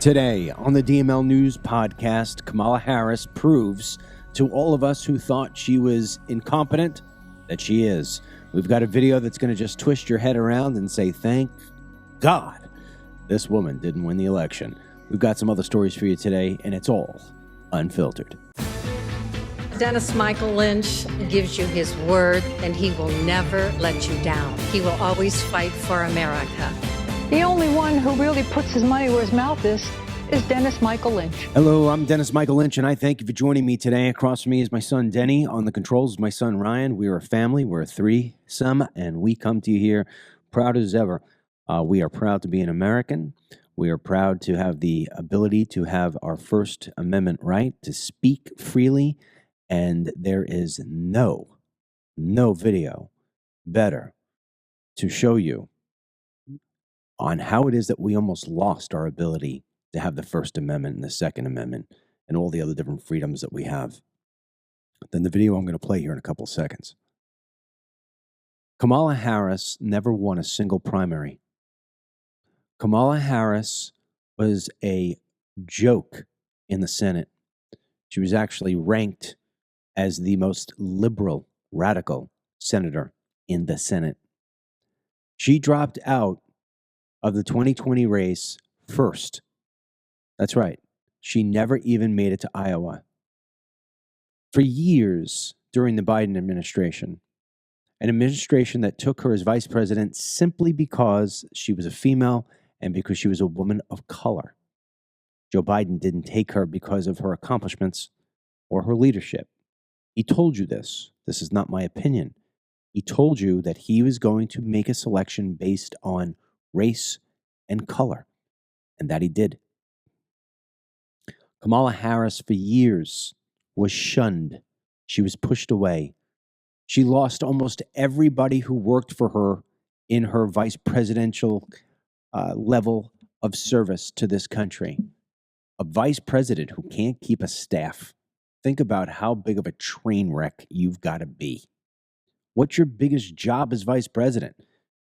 Today on the DML News podcast, Kamala Harris proves to all of us who thought she was incompetent that she is. We've got a video that's going to just twist your head around and say, thank God this woman didn't win the election. We've got some other stories for you today, and it's all unfiltered. Dennis Michael Lynch gives you his word, and he will never let you down. He will always fight for America. The only one who really puts his money where his mouth is Dennis Michael Lynch. Hello, I'm Dennis Michael Lynch, and I thank you for joining me today. Across from me is my son, Denny. On the controls is my son, Ryan. We are a family. We're a threesome, and we come to you here proud as ever. We are proud to be an American. We are proud to have the ability to have our First Amendment right to speak freely, and there is no video better to show you on how it is that we almost lost our ability to have the First Amendment and the Second Amendment and all the other different freedoms that we have than the video I'm going to play here in a couple of seconds. Kamala Harris never won a single primary. Kamala Harris was a joke in the Senate. She was actually ranked as the most liberal, radical senator in the Senate. She dropped out of the 2020 race first. That's right. She never even made it to Iowa. For years during the Biden administration, an administration that took her as vice president simply because she was a female and because she was a woman of color. Joe Biden didn't take her because of her accomplishments or her leadership. He told you this. This is not my opinion. He told you that he was going to make a selection based on race and color, and that he did. Kamala Harris, for years, was shunned. She was pushed away. She lost almost everybody who worked for her in her vice presidential level of service to this country. A vice president who can't keep a staff. Think about how big of a train wreck you've got to be. What's your biggest job as vice president?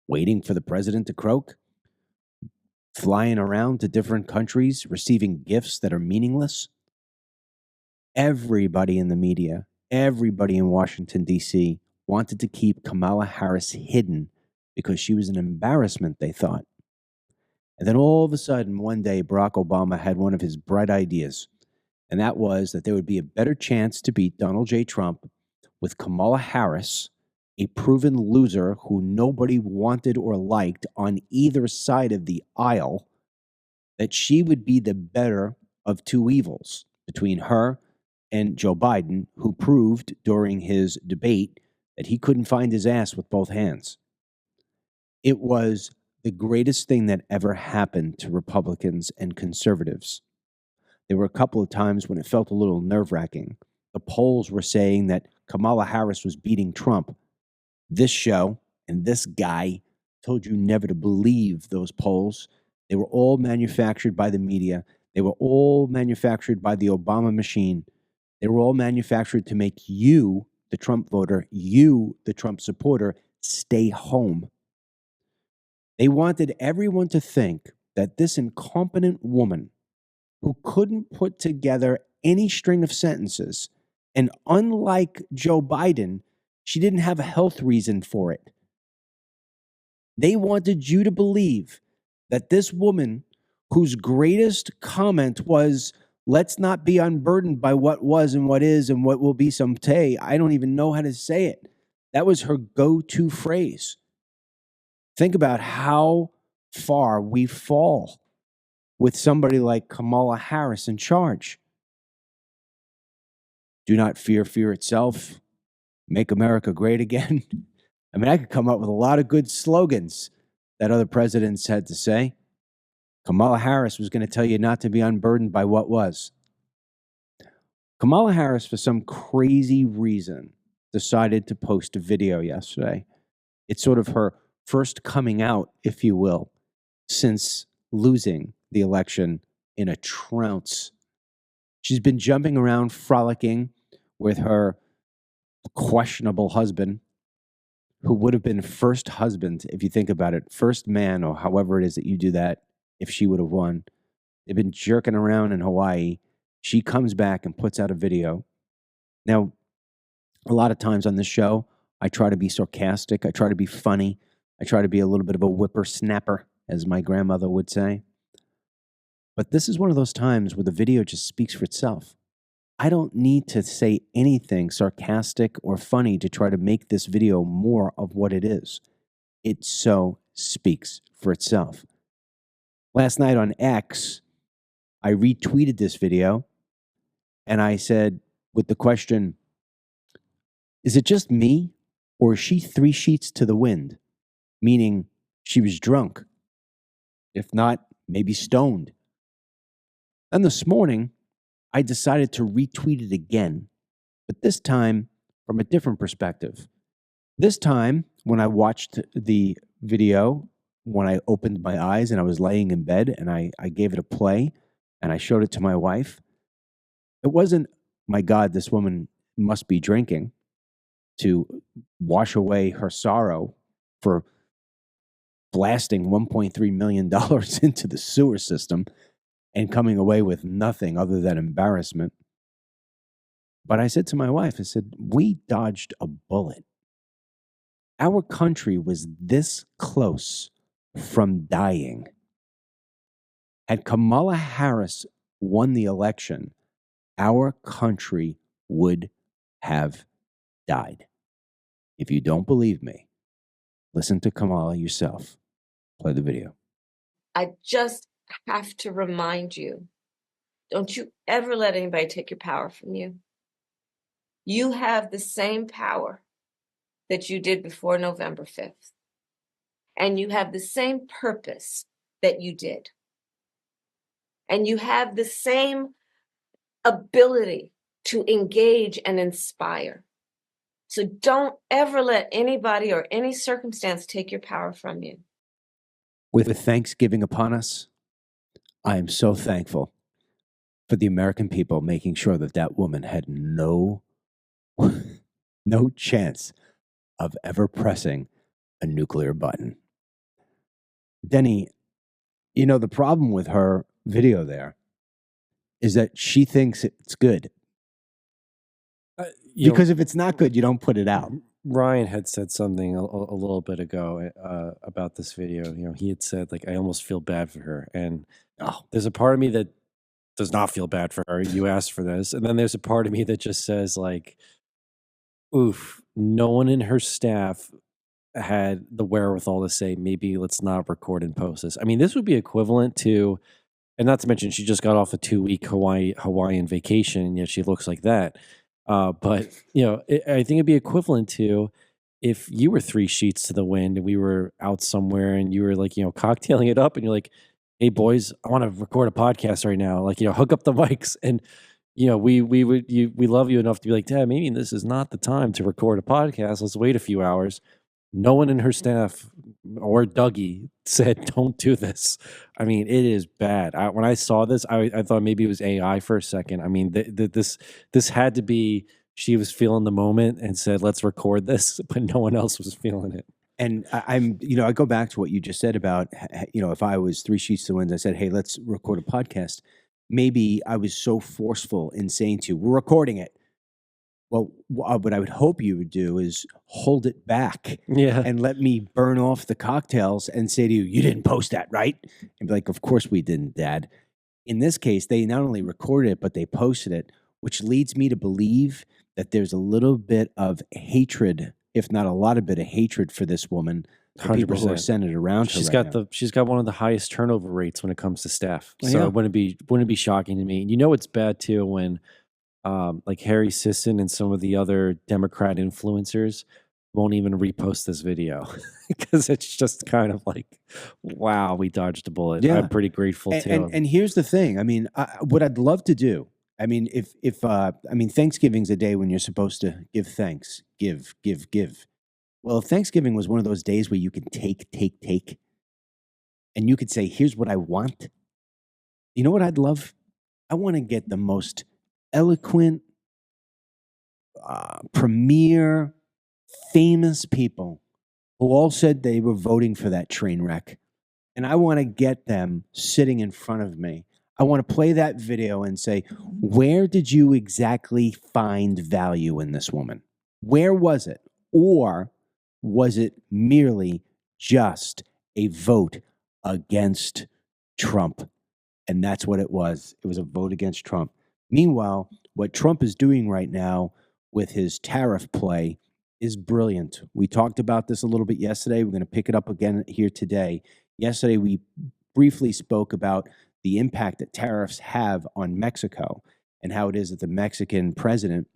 Waiting for the president to croak? Flying around to different countries, receiving gifts that are meaningless? Everybody in the media, everybody in Washington, D.C. wanted to keep Kamala Harris hidden because she was an embarrassment, they thought. And then all of a sudden, one day, Barack Obama had one of his bright ideas, and that was that there would be a better chance to beat Donald J. Trump with Kamala Harris, a proven loser who nobody wanted or liked on either side of the aisle, that she would be the better of two evils between her and Joe Biden, who proved during his debate that he couldn't find his ass with both hands. It was the greatest thing that ever happened to Republicans and conservatives. There were a couple of times when it felt a little nerve-wracking. The polls were saying that Kamala Harris was beating Trump. This show and this guy told you never to believe those polls. They were all manufactured by the media. They were all manufactured by the Obama machine. They were all manufactured to make you, the Trump voter, you, the Trump supporter, stay home. They wanted everyone to think that this incompetent woman who couldn't put together any string of sentences, and unlike Joe Biden, she didn't have a health reason for it. They wanted you to believe that this woman, whose greatest comment was, let's not be unburdened by what was and what is and what will be someday. I don't even know how to say it. That was her go-to phrase. Think about how far we fall with somebody like Kamala Harris in charge. Do not fear fear itself. Make America great again. I mean, I could come up with a lot of good slogans that other presidents had to say. Kamala Harris was going to tell you not to be unburdened by what was. Kamala Harris, for some crazy reason, decided to post a video yesterday. It's sort of her first coming out, if you will, since losing the election in a trounce. She's been jumping around, frolicking with her questionable husband, who would have been first husband, if you think about it, first man, or however it is that you do that, if she would have won. They've been jerking around in Hawaii. She comes back and puts out a video. Now, a lot of times on this show, I try to be sarcastic. I try to be funny. I try to be a little bit of a whippersnapper, as my grandmother would say. But this is one of those times where the video just speaks for itself. I don't need to say anything sarcastic or funny to try to make this video more of what it is. It so speaks for itself. Last night on X, I retweeted this video and I said, with the question, is it just me or is she 3 sheets to the wind? Meaning she was drunk. If not, maybe stoned. Then this morning, I decided to retweet it again, but this time from a different perspective. This time, when I watched the video, when I opened my eyes and I was laying in bed and I gave it a play and I showed it to my wife, it wasn't, my God, this woman must be drinking, to wash away her sorrow for blasting $1.3 million into the sewer system and coming away with nothing other than embarrassment. But I said to my wife, I said, we dodged a bullet. Our country was this close from dying. Had Kamala Harris won the election, our country would have died. If you don't believe me, listen to Kamala yourself. Play the video. I just have to remind you, don't you ever let anybody take your power from you. You have the same power that you did before November 5th. And you have the same purpose that you did. And you have the same ability to engage and inspire. So don't ever let anybody or any circumstance take your power from you. With Thanksgiving upon us, I am so thankful for the American people making sure that that woman had no chance of ever pressing a nuclear button. Denny, you know, the problem with her video there is that she thinks it's good. Because if it's not good, you don't put it out. Ryan had said something a little bit ago about this video. You know, he had said, like, I almost feel bad for her. And there's a part of me that does not feel bad for her. You asked for this. And then there's a part of me that just says, like, oof, no one in her staff had the wherewithal to say, maybe let's not record and post this. I mean, this would be equivalent to, and not to mention, she just got off a 2-week Hawaiian vacation, and yet she looks like that. But, you know, I think it'd be equivalent to if you were 3 sheets to the wind and we were out somewhere and you were like, you know, cocktailing it up and you're like, hey, boys, I want to record a podcast right now. Like, you know, hook up the mics. And, you know, we love you enough to be like, Dad, maybe this is not the time to record a podcast. Let's wait a few hours. No one in her staff or Dougie said, don't do this. I mean, it is bad. When I saw this, I thought maybe it was AI for a second. I mean, this had to be, she was feeling the moment and said, let's record this, but no one else was feeling it. And I'm, you know, I go back to what you just said about, you know, if I was 3 sheets to the wind, I said, hey, let's record a podcast. Maybe I was so forceful in saying to you, we're recording it. Well, what I would hope you would do is hold it back and let me burn off the cocktails and say to you, you didn't post that, right? And be like, of course we didn't, Dad. In this case, they not only recorded it, but they posted it, which leads me to believe that there's a little bit of hatred, if not a lot of bit of hatred for this woman, the people who are centered around her. She's got one of the highest turnover rates when it comes to staff. So it wouldn't be shocking to me. And you know it's bad too when like Harry Sisson and some of the other Democrat influencers won't even repost this video because it's just kind of like, wow, we dodged a bullet. Yeah. I'm pretty grateful too. And here's the thing. I mean, what I'd love to do, I mean, if I mean, Thanksgiving's a day when you're supposed to give thanks, give. Well, if Thanksgiving was one of those days where you can take, and you could say, here's what I want. You know what I'd love? I want to get the most eloquent, premier, famous people who all said they were voting for that train wreck. And I want to get them sitting in front of me. I want to play that video and say, where did you exactly find value in this woman? Where was it? Or was it merely just a vote against Trump? And that's what it was. It was a vote against Trump. Meanwhile, what Trump is doing right now with his tariff play is brilliant. We talked about this a little bit yesterday. We're going to pick it up again here today. Yesterday, we briefly spoke about the impact that tariffs have on Mexico and how it is that the Mexican president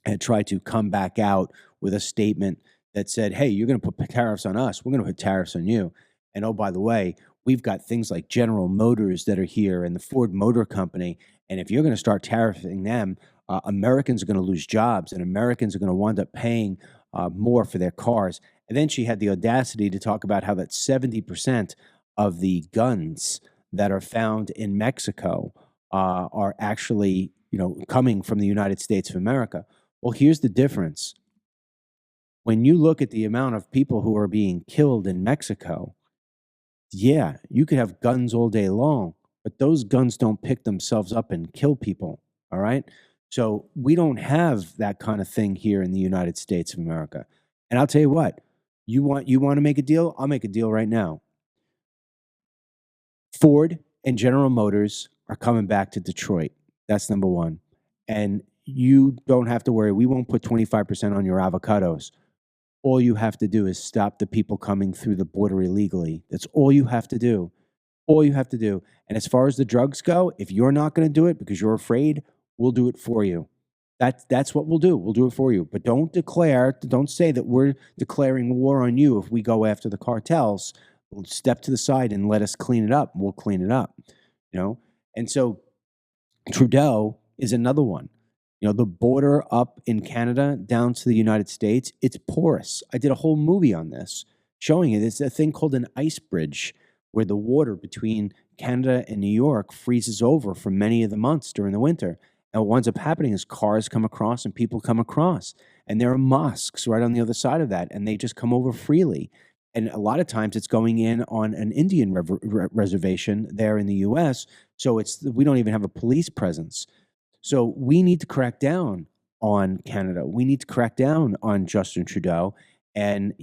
had tried to come back out with a statement that said, hey, you're going to put tariffs on us. We're going to put tariffs on you. And oh, by the way, we've got things like General Motors that are here and the Ford Motor Company. And if you're going to start tariffing them, Americans are going to lose jobs and Americans are going to wind up paying more for their cars. And then she had the audacity to talk about how that 70% of the guns that are found in Mexico are actually, coming from the United States of America. Well, here's the difference. When you look at the amount of people who are being killed in Mexico, yeah, you could have guns all day long, but those guns don't pick themselves up and kill people, all right? So we don't have that kind of thing here in the United States of America. And I'll tell you what, you want to make a deal? I'll make a deal right now. Ford and General Motors are coming back to Detroit. That's number one. And you don't have to worry. We won't put 25% on your avocados. All you have to do is stop the people coming through the border illegally. That's all you have to do. All you have to do. And as far as the drugs go, if you're not going to do it because you're afraid, we'll do it for you. That's what we'll do. We'll do it for you. But don't say that we're declaring war on you if we go after the cartels. We'll step to the side and let us clean it up. We'll clean it up. And so Trudeau is another one. The border up in Canada down to the United States, it's porous. I did a whole movie on this showing it. It's a thing called an ice bridge where the water between Canada and New York freezes over for many of the months during the winter. And what ends up happening is cars come across and people come across. And there are mosques right on the other side of that. And they just come over freely. And a lot of times it's going in on an Indian reservation there in the U.S. So we don't even have a police presence. So we need to crack down on Canada. We need to crack down on Justin Trudeau. And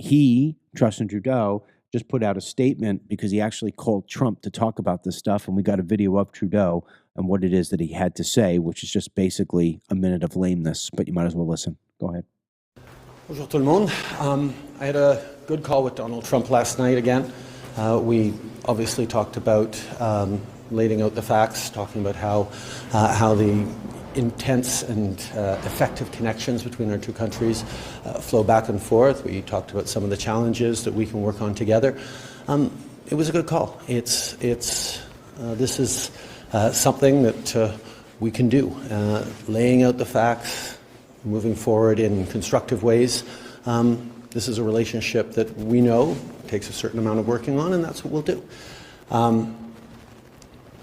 Justin Trudeau, just put out a statement because he actually called Trump to talk about this stuff. And we got a video of Trudeau and what it is that he had to say, which is just basically a minute of lameness. But you might as well listen. Go ahead. Bonjour tout le monde. I had a good call with Donald Trump last night again. We obviously talked about laying out the facts, talking about how the intense and effective connections between our two countries flow back and forth. We talked about some of the challenges that we can work on together. It was a good call. This is something that we can do, laying out the facts, moving forward in constructive ways. This is a relationship that we know takes a certain amount of working on, and that's what we'll do.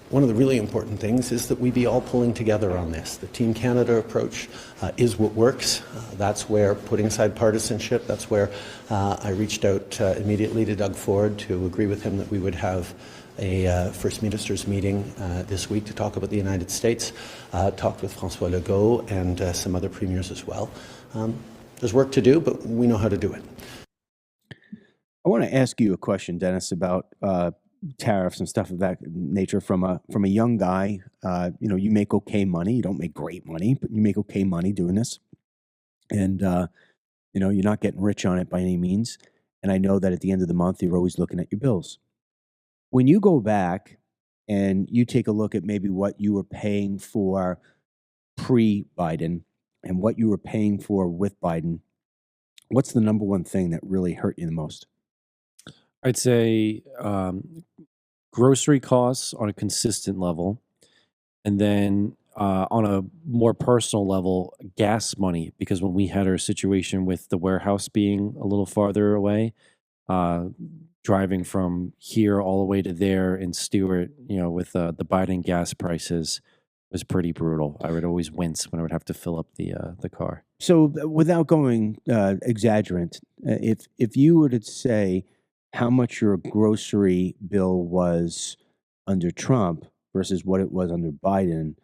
One of the really important things is that we be all pulling together on this. The Team Canada approach is what works. That's where, putting aside partisanship, that's where I reached out immediately to Doug Ford to agree with him that we would have a First Ministers meeting this week to talk about the United States. Talked with François Legault and some other premiers as well. There's work to do, but we know how to do it. I want to ask you a question, Dennis, about tariffs and stuff of that nature from a young guy. You make okay money. You don't make great money, but you make okay money doing this. And, you're not getting rich on it by any means. And I know that at the end of the month, you're always looking at your bills. When you go back and you take a look at maybe what you were paying for pre-Biden and what you were paying for with Biden, what's the number one thing that really hurt you the most? I'd say grocery costs on a consistent level, and then on a more personal level, gas money, because when we had our situation with the warehouse being a little farther away, driving from here all the way to there in Stewart, with the Biden gas prices was pretty brutal. I would always wince when I would have to fill up the car. So without going exaggerant, if you were to say how much your grocery bill was under Trump versus what it was under Biden,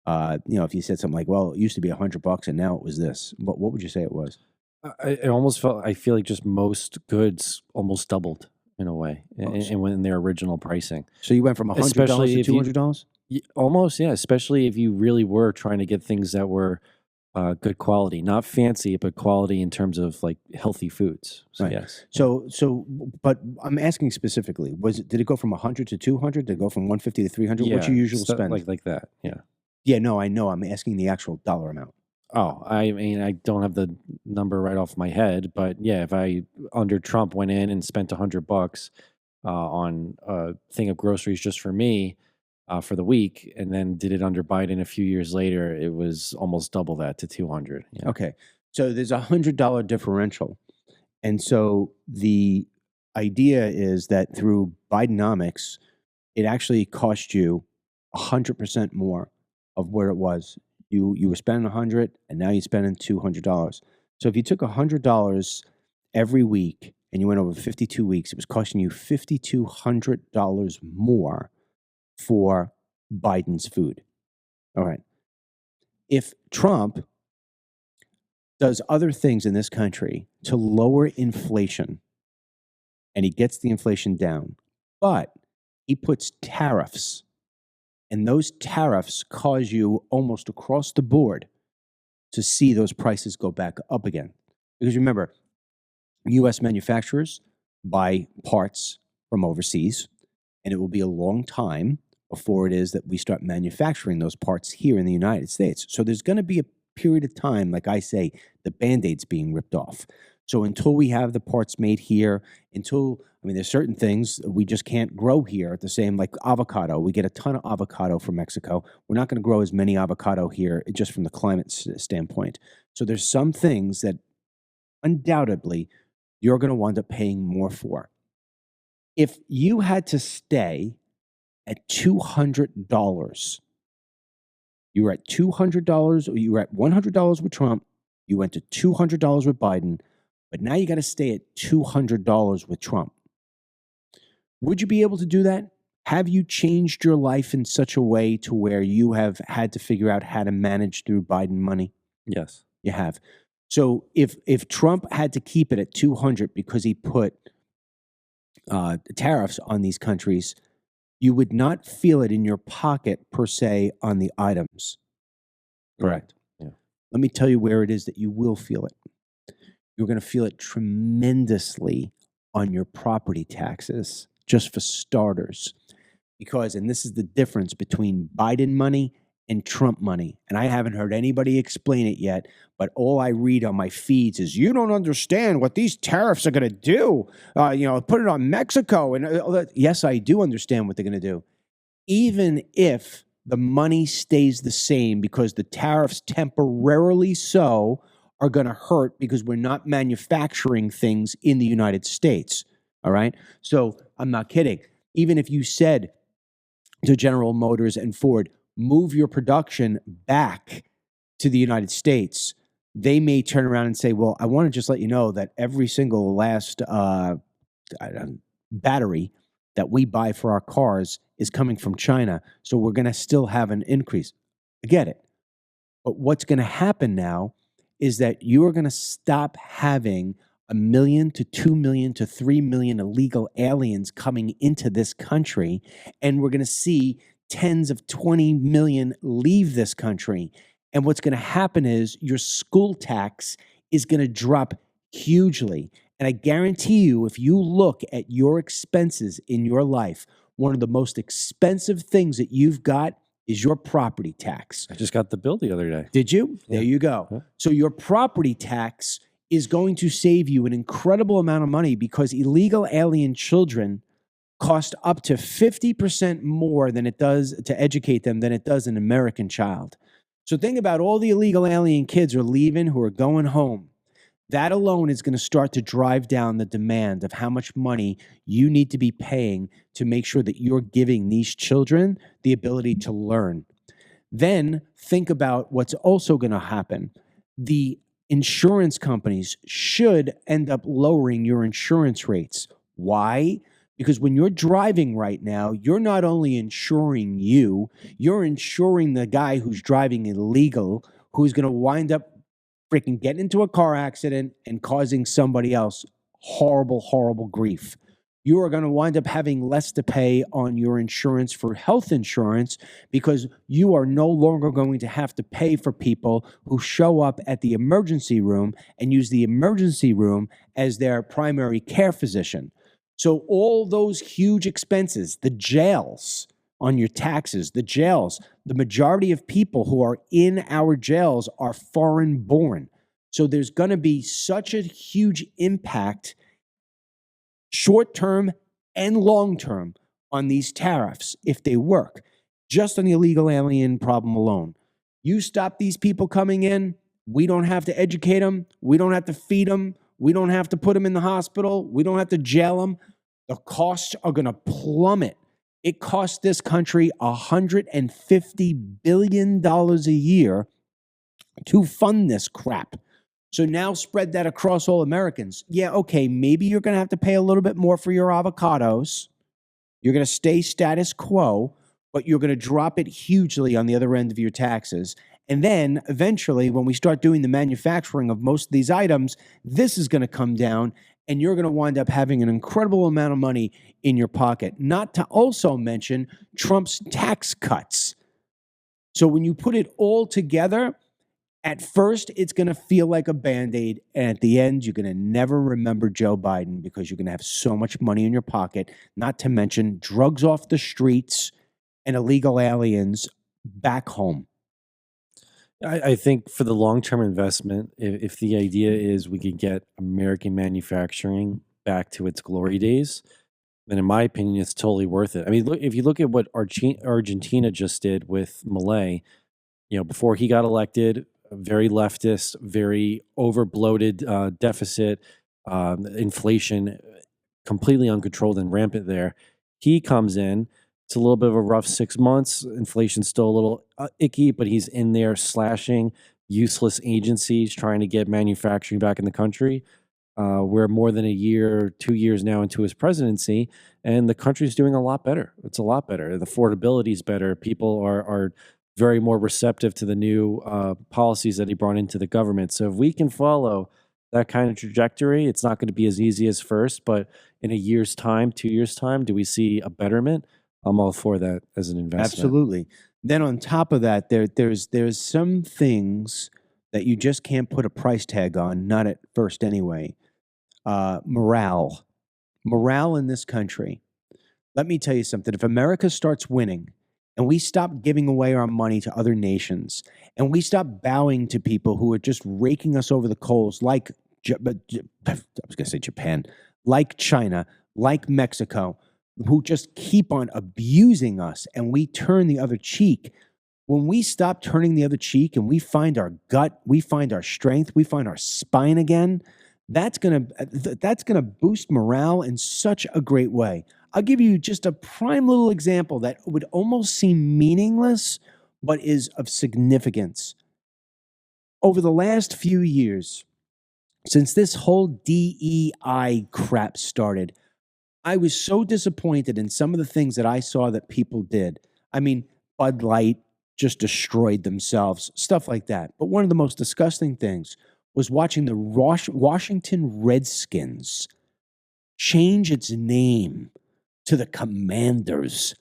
if you said something like, well, it used to be $100 and now it was this, what would you say it was? I feel like just most goods almost doubled in a way, Oh, and when their original pricing. So you went from $100 Especially to if you- $200? Almost, yeah. Especially if you really were trying to get things that were good quality, not fancy, but quality in terms of like healthy foods. So Right. yes. But I'm asking specifically, did it go from 100 to 200? Did it go from 150 to 300? What's your usual stuff spend? like that? Yeah. Yeah, no, I know. I'm asking the actual dollar amount. Oh, I mean, I don't have the number right off my head, but yeah, if I under Trump went in and spent $100 on a thing of groceries just for me for the week, and then did it under Biden a few years later, it was almost double that to 200. Yeah. Okay. So there's $100 differential. And so the idea is that through Bidenomics, it actually cost you 100% more of where it was. You were spending 100 and now you're spending $200. So if you took $100 every week and you went over 52 weeks, it was costing you $5,200 more for Biden's food. All right. If Trump does other things in this country to lower inflation, and he gets the inflation down, but he puts tariffs, and those tariffs cause you almost across the board to see those prices go back up again. Because remember, U.S. manufacturers buy parts from overseas, and it will be a long time before it is that we start manufacturing those parts here in the United States. So there's going to be a period of time, like I say, the Band-Aid's being ripped off. So until we have the parts made here, there's certain things we just can't grow here at the same, like avocado. We get a ton of avocado from Mexico. We're not going to grow as many avocado here just from the climate standpoint. So there's some things that undoubtedly you're going to wind up paying more for. If you had to stay at $200, you were at $200, or you were at $100 with Trump, you went to $200 with Biden, but now you got to stay at $200 with Trump. Would you be able to do that? Have you changed your life in such a way to where you have had to figure out how to manage through Biden money? Yes. You have. So if Trump had to keep it at 200 because he put tariffs on these countries, you would not feel it in your pocket per se on the items. Correct. Yeah. Let me tell you where it is that you will feel it. You're going to feel it tremendously on your property taxes, just for starters. Because, and this is the difference between Biden money and Trump money. And I haven't heard anybody explain it yet, but all I read on my feeds is, you don't understand what these tariffs are going to do. Put it on Mexico. And all that. Yes, I do understand what they're going to do. Even if the money stays the same, because the tariffs temporarily are going to hurt because we're not manufacturing things in the United States. All right. So I'm not kidding. Even if you said to General Motors and Ford, move your production back to the United States, they may turn around and say, well, I want to just let you know that every single last battery that we buy for our cars is coming from China. So we're going to still have an increase. I get it. But what's going to happen now is that you are going to stop having 1 million to 2 million to 3 million illegal aliens coming into this country, and we're going to see tens of 20 million leave this country. And what's going to happen is your school tax is going to drop hugely. And I guarantee you, if you look at your expenses in your life, one of the most expensive things that you've got is your property tax. I just got the bill the other day. Did you? Yeah. There you go. Yeah. So your property tax is going to save you an incredible amount of money, because illegal alien children cost up to 50% more than it does to educate them than it does an American child. So think about all the illegal alien kids who are leaving, who are going home. That alone is going to start to drive down the demand of how much money you need to be paying to make sure that you're giving these children the ability to learn. Then think about what's also going to happen. The insurance companies should end up lowering your insurance rates. Why? Because when you're driving right now, you're not only insuring you, you're insuring the guy who's driving illegal, who's going to wind up freaking getting into a car accident and causing somebody else horrible, horrible grief. You are going to wind up having less to pay on your insurance for health insurance because you are no longer going to have to pay for people who show up at the emergency room and use the emergency room as their primary care physician. So all those huge expenses, the jails on your taxes, the jails, the majority of people who are in our jails are foreign born. So there's going to be such a huge impact, short term and long term, on these tariffs if they work, just on the illegal alien problem alone. You stop these people coming in, we don't have to educate them, we don't have to feed them, we don't have to put them in the hospital, we don't have to jail them. The costs are going to plummet. It costs this country $150 billion a year to fund this crap. So now spread that across all Americans. Yeah, okay, maybe you're going to have to pay a little bit more for your avocados. You're going to stay status quo, but you're going to drop it hugely on the other end of your taxes. And then eventually, when we start doing the manufacturing of most of these items, this is going to come down and you're going to wind up having an incredible amount of money in your pocket. Not to also mention Trump's tax cuts. So when you put it all together, at first, it's going to feel like a Band-Aid. And at the end, you're going to never remember Joe Biden because you're going to have so much money in your pocket, not to mention drugs off the streets and illegal aliens back home. I think for the long-term investment, if the idea is we could get American manufacturing back to its glory days, then in my opinion, it's totally worth it. I mean, look, if you look at what Argentina just did with Milei, before he got elected, very leftist, very over-bloated deficit, inflation, completely uncontrolled and rampant there. He comes in. It's a little bit of a rough 6 months. Inflation's still a little icky, but he's in there slashing useless agencies, trying to get manufacturing back in the country. We're more than a year, 2 years now into his presidency, and the country's doing a lot better. It's a lot better. The affordability is better. People are very more receptive to the new policies that he brought into the government. So if we can follow that kind of trajectory, it's not going to be as easy as first, but in a year's time, 2 years' time, do we see a betterment? I'm all for that as an investment. Absolutely. Then on top of that, there's some things that you just can't put a price tag on, not at first anyway. Morale in this country. Let me tell you something. If America starts winning and we stop giving away our money to other nations and we stop bowing to people who are just raking us over the coals like, I was going to say Japan, like China, like Mexico, who just keep on abusing us and we turn the other cheek. When we stop turning the other cheek and we find our gut, we find our strength, we find our spine again, that's gonna boost morale in such a great way. I'll give you just a prime little example that would almost seem meaningless, but is of significance. Over the last few years, since this whole DEI crap started, I was so disappointed in some of the things that I saw that people did. I mean, Bud Light just destroyed themselves, stuff like that. But one of the most disgusting things was watching the Washington Redskins change its name to the Commanders.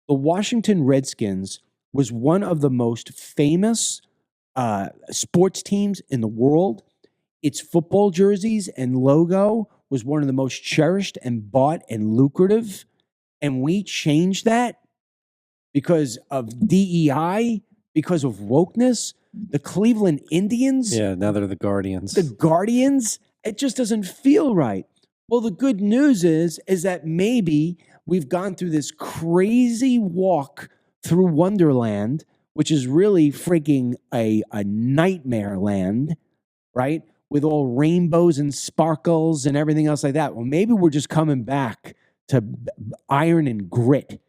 The Washington Redskins was one of the most famous sports teams in the world. Its football jerseys and logo was one of the most cherished and bought and lucrative. And we changed that because of DEI, because of wokeness. The Cleveland Indians. Yeah, now they're the Guardians. The Guardians. It just doesn't feel right. Well, the good news is that maybe we've gone through this crazy walk through Wonderland, which is really freaking a nightmare land, right? With all rainbows and sparkles and everything else like that. Well, maybe we're just coming back to iron and grit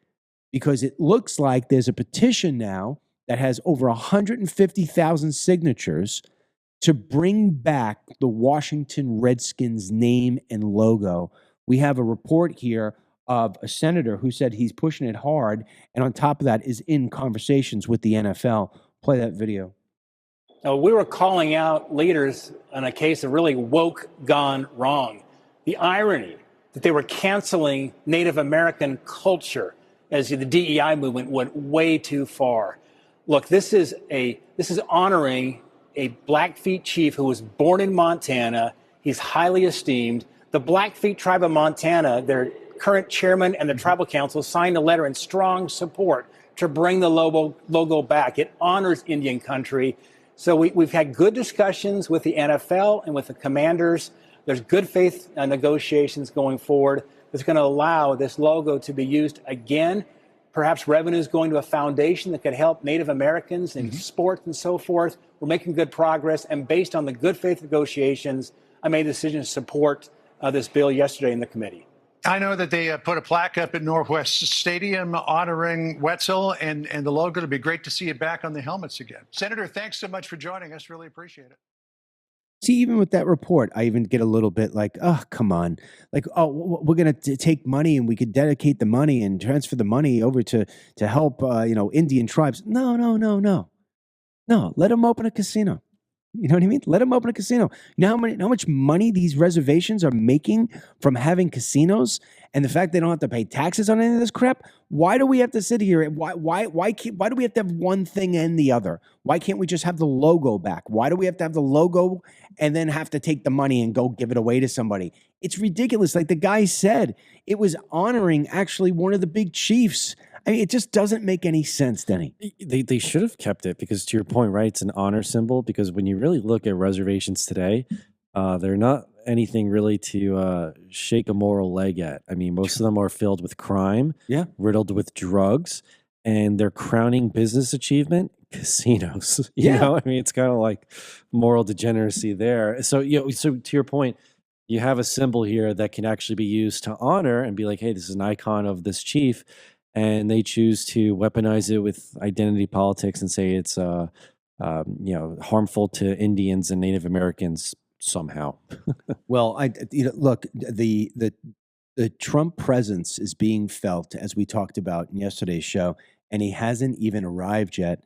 because it looks like there's a petition now that has over 150,000 signatures to bring back the Washington Redskins name and logo. We have a report here of a senator who said he's pushing it hard, and on top of that is in conversations with the NFL. Play that video. We were calling out leaders on a case of really woke gone wrong. The irony that they were canceling Native American culture as the DEI movement went way too far. Look, this is honoring a Blackfeet chief who was born in Montana. He's highly esteemed. The Blackfeet tribe of Montana, their current chairman and the tribal council signed a letter in strong support to bring the logo back. It honors Indian country. So we've had good discussions with the NFL and with the commanders. There's good faith negotiations going forward that's going to allow this logo to be used again. Perhaps revenues going to a foundation that could help Native Americans in sports and so forth. We're making good progress. And based on the good faith negotiations, I made a decision to support this bill yesterday in the committee. I know that they put a plaque up at Northwest Stadium honoring Wetzel and the logo. It'd be great to see it back on the helmets again. Senator, thanks so much for joining us. Really appreciate it. See, even with that report, I even get a little bit like, oh, come on. Like, oh, we're going to take money and we could dedicate the money and transfer the money over to help, Indian tribes. No. No, let them open a casino. You know what I mean? Let them open a casino. You know how much money these reservations are making from having casinos, and the fact they don't have to pay taxes on any of this crap? Why do we have to sit here? Why do we have to have one thing and the other? Why can't we just have the logo back? Why do we have to have the logo and then have to take the money and go give it away to somebody? It's ridiculous. Like the guy said, it was honoring actually one of the big chiefs. I mean, it just doesn't make any sense, Denny. They should have kept it because, to your point, right, it's an honor symbol. Because when you really look at reservations today, they're not anything really to shake a moral leg at. I mean, most of them are filled with crime, riddled with drugs, and their crowning business achievement, casinos. You know, I mean, it's kind of like moral degeneracy there. So, so to your point, you have a symbol here that can actually be used to honor and be like, hey, this is an icon of this chief. And they choose to weaponize it with identity politics and say it's, harmful to Indians and Native Americans somehow. Well, look, the Trump presence is being felt, as we talked about in yesterday's show, and he hasn't even arrived yet.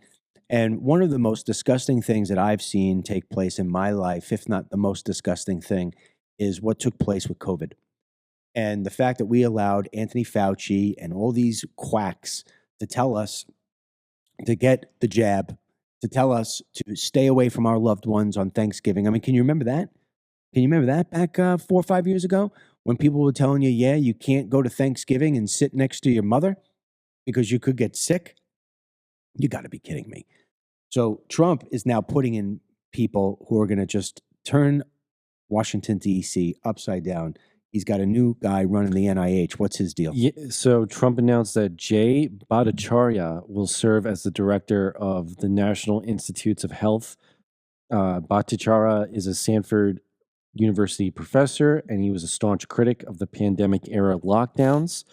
And one of the most disgusting things that I've seen take place in my life, if not the most disgusting thing, is what took place with COVID. And the fact that we allowed Anthony Fauci and all these quacks to tell us to get the jab, to tell us to stay away from our loved ones on Thanksgiving. I mean, can you remember that? Can you remember that back 4 or 5 years ago when people were telling you, you can't go to Thanksgiving and sit next to your mother because you could get sick? You got to be kidding me. So Trump is now putting in people who are going to just turn Washington, D.C. upside down. He's got a new guy running the NIH. What's his deal? Yeah, so Trump announced that Jay Bhattacharya will serve as the director of the National Institutes of Health. Bhattacharya is a Stanford University professor, and he was a staunch critic of the pandemic-era lockdowns.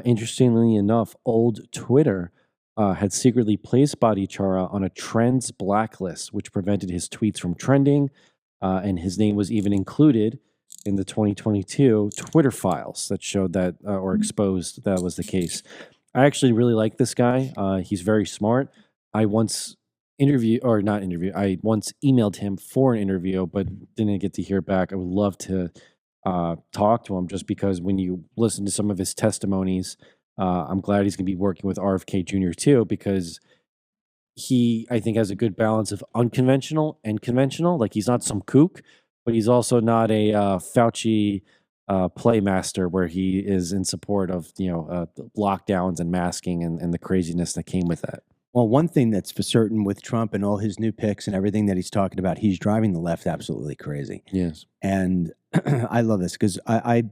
Interestingly enough, old Twitter had secretly placed Bhattacharya on a trends blacklist, which prevented his tweets from trending, and his name was even included in the 2022 Twitter files that showed that or exposed that was the case. I actually really like this guy. He's very smart. I once emailed him for an interview, but didn't get to hear back. I would love to talk to him just because when you listen to some of his testimonies, I'm glad he's going to be working with RFK Jr. too, because he, I think, has a good balance of unconventional and conventional. Like he's not some kook, but he's also not a Fauci playmaster where he is in support of lockdowns and masking and the craziness that came with that. Well, one thing that's for certain with Trump and all his new picks and everything that he's talking about, he's driving the left absolutely crazy. Yes, and I love this because I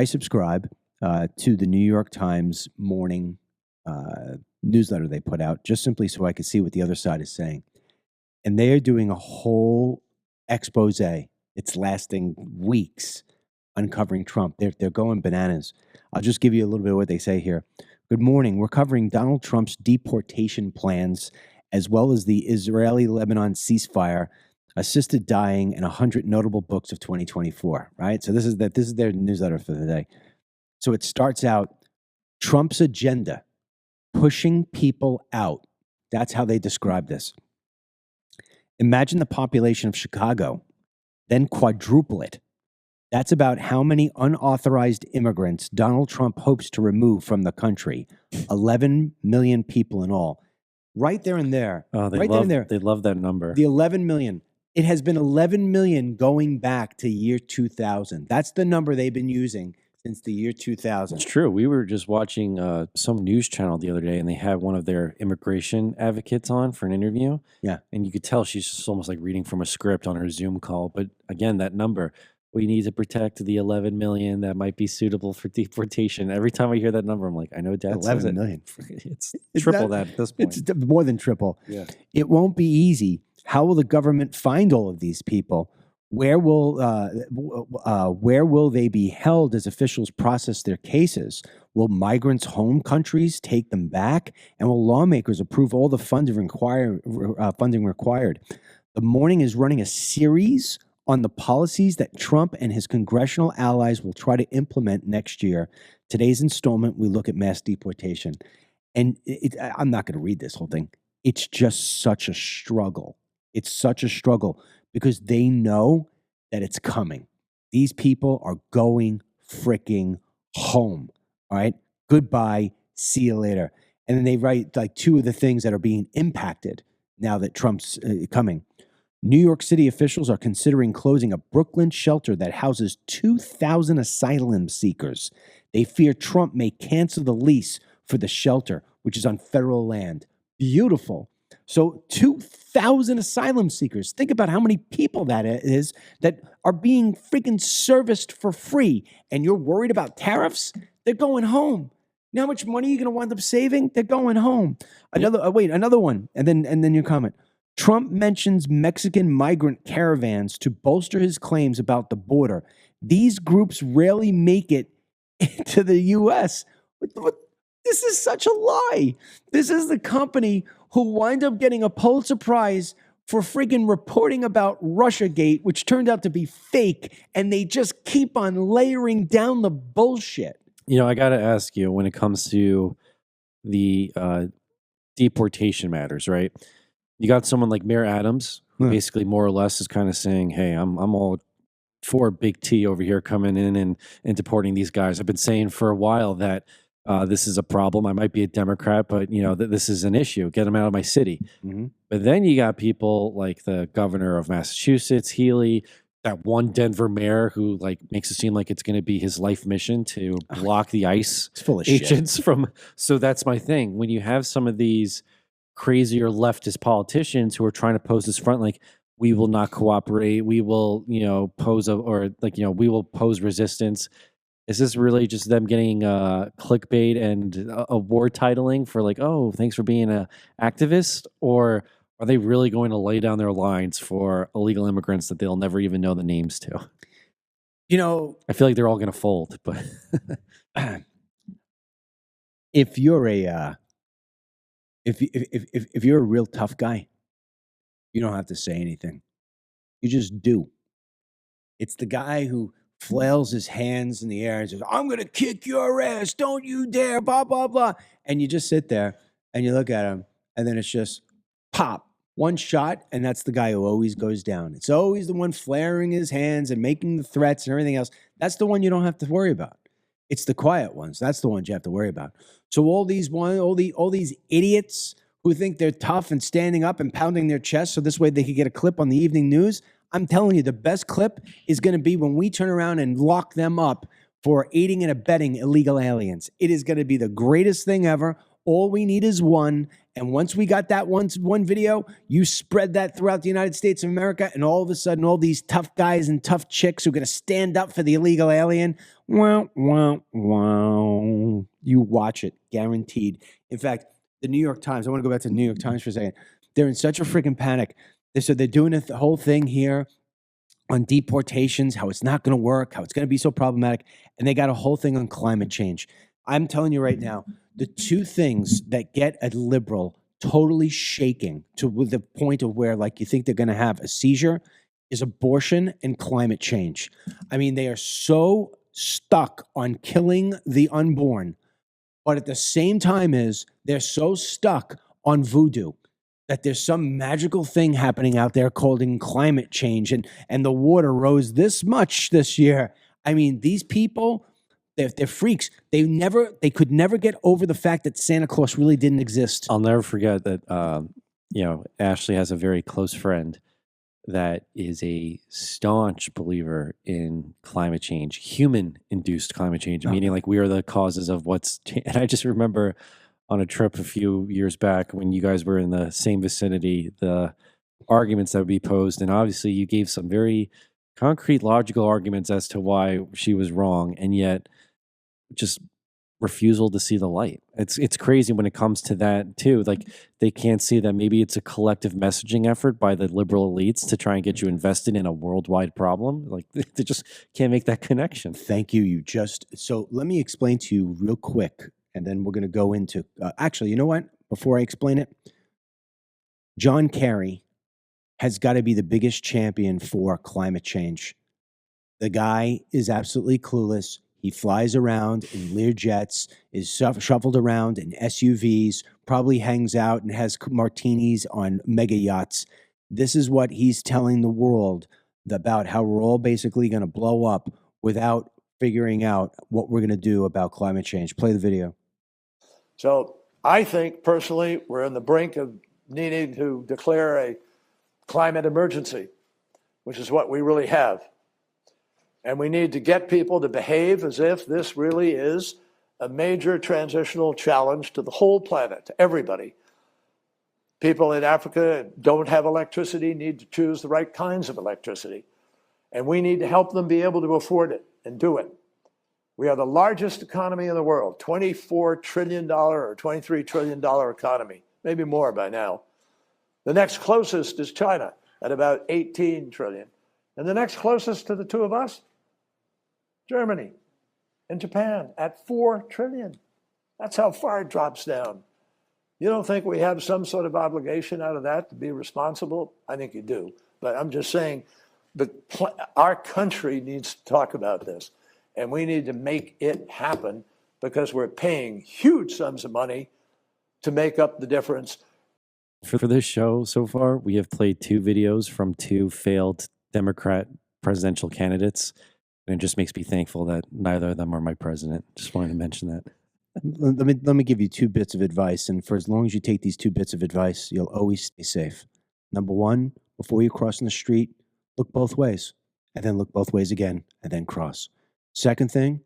subscribe to the New York Times morning newsletter they put out just simply so I could see what the other side is saying, and they are doing a whole expose. It's lasting weeks, uncovering Trump. They're going bananas. I'll just give you a little bit of what they say here. Good morning. We're covering Donald Trump's deportation plans, as well as the Israeli-Lebanon ceasefire, assisted dying, and 100 notable books of 2024. Right. So this is their newsletter for the day. So it starts out Trump's agenda, pushing people out. That's how they describe this. Imagine the population of Chicago, then quadruple it. That's about how many unauthorized immigrants Donald Trump hopes to remove from the country. 11 million people in all. Right there and there. Oh, right there and there. They love that number. The 11 million. It has been 11 million going back to year 2000. That's the number they've been using since the year 2000. It's true. We were just watching some news channel the other day, and they had one of their immigration advocates on for an interview. Yeah. And you could tell she's just almost like reading from a script on her Zoom call. But again, that number, we need to protect the 11 million that might be suitable for deportation. Every time I hear that number, I'm like, I know Dad says 11 it. million. It's triple that at this point. It's more than triple. Yeah. It won't be easy. How will the government find all of these people? Where will they be held as officials process their cases? Will migrants' home countries take them back? And will lawmakers approve all the funding required? The Morning is running a series on the policies that Trump and his congressional allies will try to implement next year. Today's installment, we look at mass deportation. And I'm not going to read this whole thing. It's just such a struggle. It's such a struggle because they know that it's coming. These people are going freaking home. All right? Goodbye. See you later. And then they write like two of the things that are being impacted now that Trump's coming. New York City officials are considering closing a Brooklyn shelter that houses 2,000 asylum seekers. They fear Trump may cancel the lease for the shelter, which is on federal land. Beautiful. So 2,000 asylum seekers. Think about how many people that is that are being freaking serviced for free. And you're worried about tariffs? They're going home. You know how much money you're going to wind up saving? They're going home. Another one. And then your comment. Trump mentions Mexican migrant caravans to bolster his claims about the border. These groups rarely make it into the U.S. This is such a lie. This is the company who wind up getting a Pulitzer Prize for friggin' reporting about Russiagate, which turned out to be fake, and they just keep on layering down the bullshit. You know, I got to ask you, when it comes to the deportation matters, right? You got someone like Mayor Adams, who basically more or less is kind of saying, hey, I'm all for Big T over here coming in and deporting these guys. I've been saying for a while that this is a problem. I might be a Democrat, but you know that this is an issue. Get them out of my city. Mm-hmm. But then you got people like the governor of Massachusetts, Healy, that one Denver mayor who like makes it seem like it's going to be his life mission to block the ICE agents from. So that's my thing. When you have some of these crazier leftist politicians who are trying to pose this front, like we will not cooperate, we will, pose we will pose resistance. Is this really just them getting clickbait and award titling for like, oh, thanks for being an activist? Or are they really going to lay down their lines for illegal immigrants that they'll never even know the names to? I feel like they're all going to fold. But if you're a if you're a real tough guy, you don't have to say anything. You just do. It's the guy who flails his hands in the air and says, I'm going to kick your ass. Don't you dare, blah, blah, blah. And you just sit there and you look at him and then it's just pop, one shot. And that's the guy who always goes down. It's always the one flaring his hands and making the threats and everything else. That's the one you don't have to worry about. It's the quiet ones. That's the ones you have to worry about. So all these idiots who think they're tough and standing up and pounding their chest so this way they could get a clip on the evening news, I'm telling you, the best clip is going to be when we turn around and lock them up for aiding and abetting illegal aliens. It is going to be the greatest thing ever. All we need is one. And once we got that one video, you spread that throughout the United States of America, and all of a sudden, all these tough guys and tough chicks who are going to stand up for the illegal alien, wow, wow, wow. You watch it, guaranteed. In fact, the New York Times, I want to go back to the New York Times for a second. They're in such a freaking panic. So they're doing the whole thing here on deportations, how it's not going to work, how it's going to be so problematic. And they got a whole thing on climate change. I'm telling you right now, the two things that get a liberal totally shaking to the point of where like you think they're going to have a seizure is abortion and climate change. I mean, they are so stuck on killing the unborn. But at the same time they're so stuck on voodoo that there's some magical thing happening out there called climate change, and the water rose this much this year. I mean, these people, they're freaks. They could never get over the fact that Santa Claus really didn't exist. I'll never forget that, Ashley has a very close friend that is a staunch believer in climate change, human-induced climate change, meaning like we are the causes of and I just remember on a trip a few years back when you guys were in the same vicinity, the arguments that would be posed, and obviously you gave some very concrete, logical arguments as to why she was wrong, and yet just refusal to see the light. It's crazy when it comes to that too. Like they can't see that maybe it's a collective messaging effort by the liberal elites to try and get you invested in a worldwide problem. Like they just can't make that connection. Thank you. So let me explain to you real quick, and then we're going to go into, actually, you know what? Before I explain it, John Kerry has got to be the biggest champion for climate change. The guy is absolutely clueless. He flies around in Lear jets, is shuffled around in SUVs, probably hangs out and has martinis on mega yachts. This is what he's telling the world about how we're all basically going to blow up without figuring out what we're going to do about climate change. Play the video. So I think personally, we're on the brink of needing to declare a climate emergency, which is what we really have. And we need to get people to behave as if this really is a major transitional challenge to the whole planet, to everybody. People in Africa don't have electricity, need to choose the right kinds of electricity. And we need to help them be able to afford it and do it. We are the largest economy in the world, $24 trillion or $23 trillion economy, maybe more by now. The next closest is China at about 18 trillion. And the next closest to the two of us, Germany and Japan at 4 trillion. That's how far it drops down. You don't think we have some sort of obligation out of that to be responsible? I think you do. But I'm just saying that our country needs to talk about this. And we need to make it happen because we're paying huge sums of money to make up the difference. For this show so far, we have played 2 videos from 2 failed Democrat presidential candidates. And it just makes me thankful that neither of them are my president. Just wanted to mention that. Let me give you 2 bits of advice. And for as long as you take these 2 bits of advice, you'll always stay safe. Number 1, before you cross in the street, look both ways. And then look both ways again, and then cross. Second thing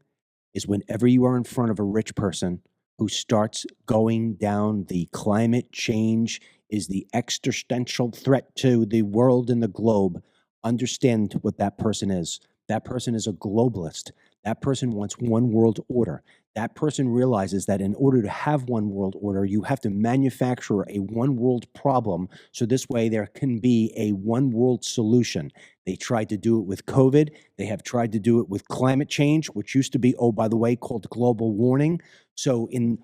is whenever you are in front of a rich person who starts going down the climate change is the existential threat to the world and the globe, understand what that person is. That person is a globalist. That person wants one world order. That person realizes that in order to have one world order, you have to manufacture a one world problem. So this way there can be a one world solution. They tried to do it with COVID. They have tried to do it with climate change, which used to be, oh, by the way, called global warming. So in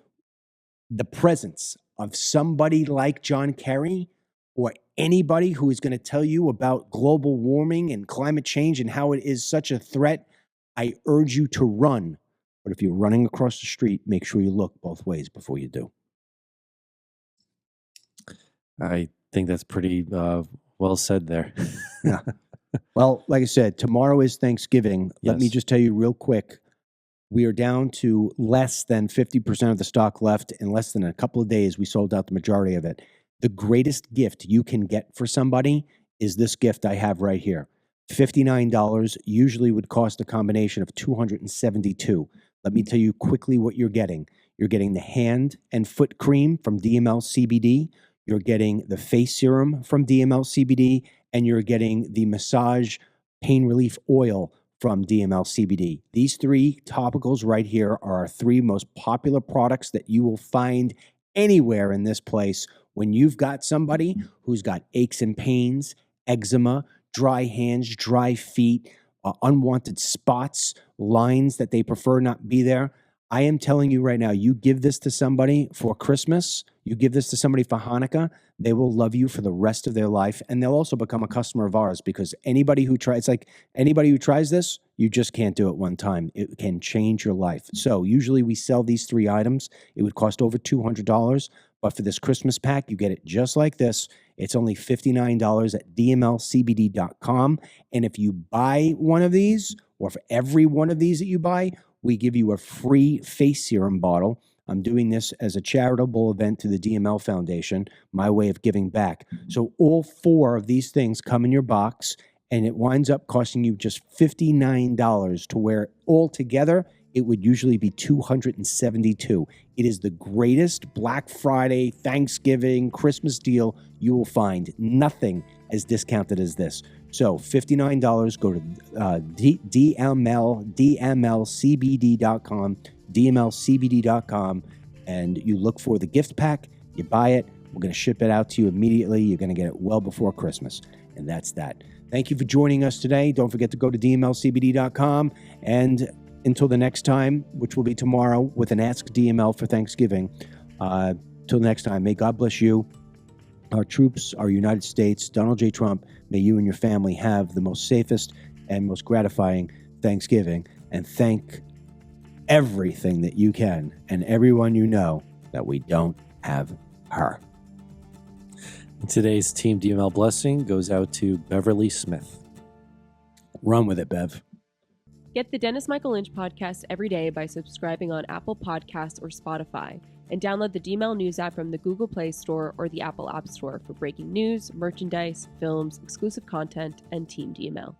the presence of somebody like John Kerry or anybody who is going to tell you about global warming and climate change and how it is such a threat, I urge you to run. But if you're running across the street, make sure you look both ways before you do. I think that's pretty well said there. Yeah. Well, like I said, tomorrow is Thanksgiving. Let me Yes. just tell you real quick. We are down to less than 50% of the stock left. In less than a couple of days, we sold out the majority of it. The greatest gift you can get for somebody is this gift I have right here. $59 usually would cost a combination of $272. Let me tell you quickly what you're getting. You're getting the hand and foot cream from DML CBD. You're getting the face serum from DML CBD. And you're getting the massage pain relief oil from DML CBD. These 3 topicals right here are our 3 most popular products that you will find anywhere in this place when you've got somebody who's got aches and pains, eczema, dry hands, dry feet, unwanted spots, lines that they prefer not be there. I am telling you right now, you give this to somebody for Christmas, you give this to somebody for Hanukkah, they will love you for the rest of their life. And they'll also become a customer of ours, because anybody who tries this, you just can't do it one time. It can change your life. So usually we sell these 3 items. It would cost over $200. But for this Christmas pack, you get it just like this. It's only $59 at dmlcbd.com. And if you buy one of these, or for every one of these that you buy, we give you a free face serum bottle. I'm doing this as a charitable event to the DML Foundation, my way of giving back. So all 4 of these things come in your box, and it winds up costing you just $59, to where altogether it would usually be $272. It is the greatest Black Friday, Thanksgiving, Christmas deal you will find. Nothing as discounted as this. So $59, go to dmlcbd.com, dmlcbd.com, and you look for the gift pack, you buy it, we're going to ship it out to you immediately. You're going to get it well before Christmas. And that's that. Thank you for joining us today. Don't forget to go to dmlcbd.com, and until the next time, which will be tomorrow with an Ask DML for Thanksgiving. Till next time, may God bless you, our troops, our United States, Donald J. Trump. May you and your family have the most safest and most gratifying Thanksgiving, and thank everything that you can and everyone you know that we don't have her. Today's Team DML blessing goes out to Beverly Smith. Run with it, Bev. Get the Dennis Michael Lynch podcast every day by subscribing on Apple Podcasts or Spotify, and download the DML News app from the Google Play Store or the Apple App Store for breaking news, merchandise, films, exclusive content, and Team DML.